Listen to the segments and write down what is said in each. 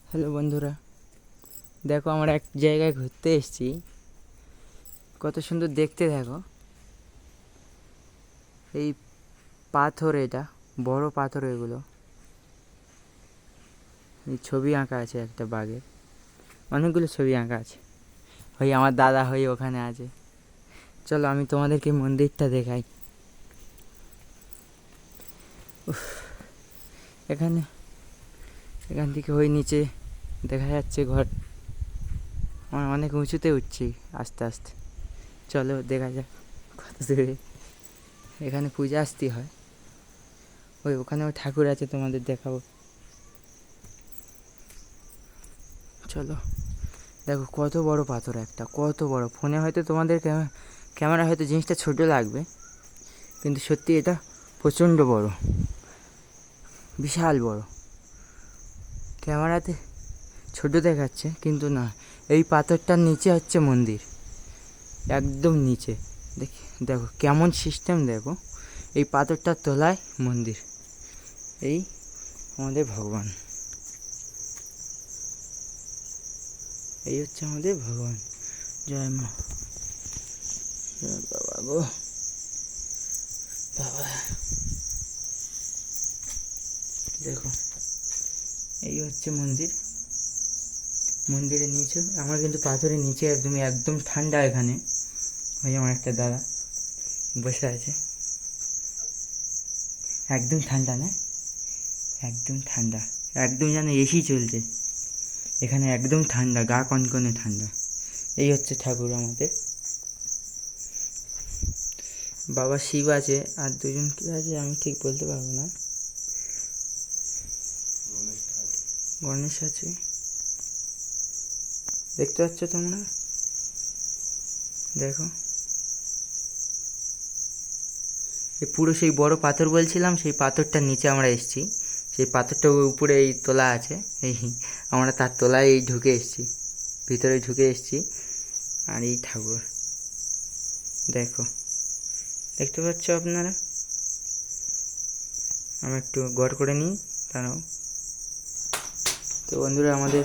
Hello বন্ধুরা, দেখো আমরা এক জায়গায় ঘুরতে এসেছি। কত সুন্দর দেখতে দেখো। এই পাথর, এটা বড় পাথর। এগুলো এই ছবি আঁকা আছে একটা বাঘের, অনেকগুলো ছবি আঁকা আছে। ওই আমার দাদা হয়ে ওখানে আছে। চলো আমি তোমাদেরকে মন্দিরটা দেখাই। এখানে এখান থেকে ওই নিচে দেখা যাচ্ছে ঘর। আমরা অনেক উঁচুতে উঠছি আস্তে আস্তে। চলো দেখা যাক কত দূরে। এখানে পূজা আসতে হয়। ওখানেও ঠাকুর আছে, তোমাদের দেখাবো। চলো দেখো কত বড় পাথর একটা, কত বড়। ফোনে হয়তো তোমাদের ক্যামেরা হয়তো জিনিসটা ছোট লাগবে, কিন্তু সত্যি এটা প্রচণ্ড বড়, বিশাল বড়। ক্যামেরাতে ছোট দেখাচ্ছে, কিন্তু না, এই পাথরটার নিচে হচ্ছে মন্দির, একদম নিচে। দেখো কেমন সিস্টেম, দেখো এই পাথরটার তলায় মন্দির। এই আমাদের ভগবান, এই হচ্ছে আমাদের ভগবান। জয় মা। বাবা গো, বাবা দেখো, এই হচ্ছে মন্দির। মন্দিরের নিচে আমার কিন্তু পাথরের নিচে একদম ঠান্ডা। এখানে ওই আমার একটা দাদা বসে আছে, একদম ঠান্ডা না, একদম ঠান্ডা, একদম যেন এসি চলছে এখানে, একদম ঠান্ডা, গা কনকনে ঠান্ডা। এই হচ্ছে ঠাকুর আমাদের। বাবা শিব আছে, আর দুজন কি আছে আমি ঠিক বলতে পারবো না। গণেশ আছে, দেখতে পাচ্ছ তোমরা? দেখো এই পুরো সেই বড় পাথর বলছিলাম, সেই পাথরটার নিচে আমরা এসেছি। সেই পাথরটা উপরে এই তোলা আছে, এই আমরা তার তলায় এই ঢুকে এসেছি, ভিতরে ঢুকে এসেছি। আর এই ঠাকুর দেখো, দেখতে পাচ্ছ আপনারা? আমি একটু গড় করে নিই, তারাও। তো বন্ধুরা, আমাদের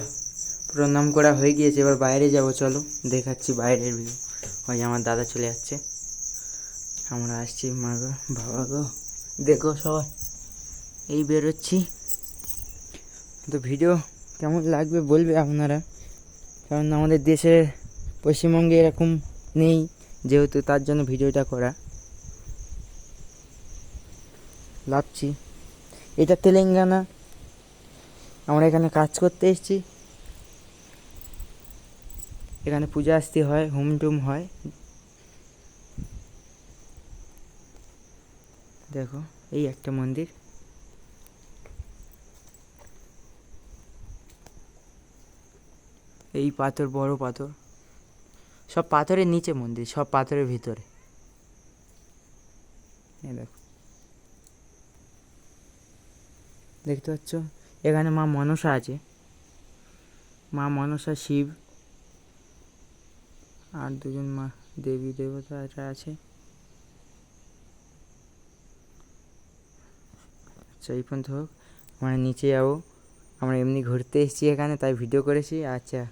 প্রণাম করা হয়ে গিয়েছে, এবার বাইরে যাব। চলো দেখাচ্ছি বাইরের ভিউ। ওই আমার দাদা চলে যাচ্ছে, আমরা আসছি। মা গো, বাবা গো, দেখো সবাই এই বেরোচ্ছি। তো ভিডিও কেমন লাগবে বলবে আপনারা, কারণ আমাদের দেশের পশ্চিমবঙ্গে এরকম নেই, যেহেতু তার জন্য ভিডিওটা করা। ভাবছি এটা তেলেঙ্গানা, আমরা এখানে কাজ করতে এসেছি। এখানে পূজা আসতে হয়, হোম টুম হয়। দেখো এই একটা মন্দির, এই পাথর, বড় পাথর, সব পাথরের নিচে মন্দির, সব পাথরের ভিতরে। দেখো, দেখতে পাচ্ছ? এখানে মা মনসা আছে, মা মনসা, শিব, আর দুজন মা দেবী দেবতা আছে। আচ্ছা, এই পর্যন্ত হোক, আমরা নিচে যাবো। আমরা এমনি ঘুরতে এসেছি এখানে, তাই ভিডিও করেছি। আচ্ছা।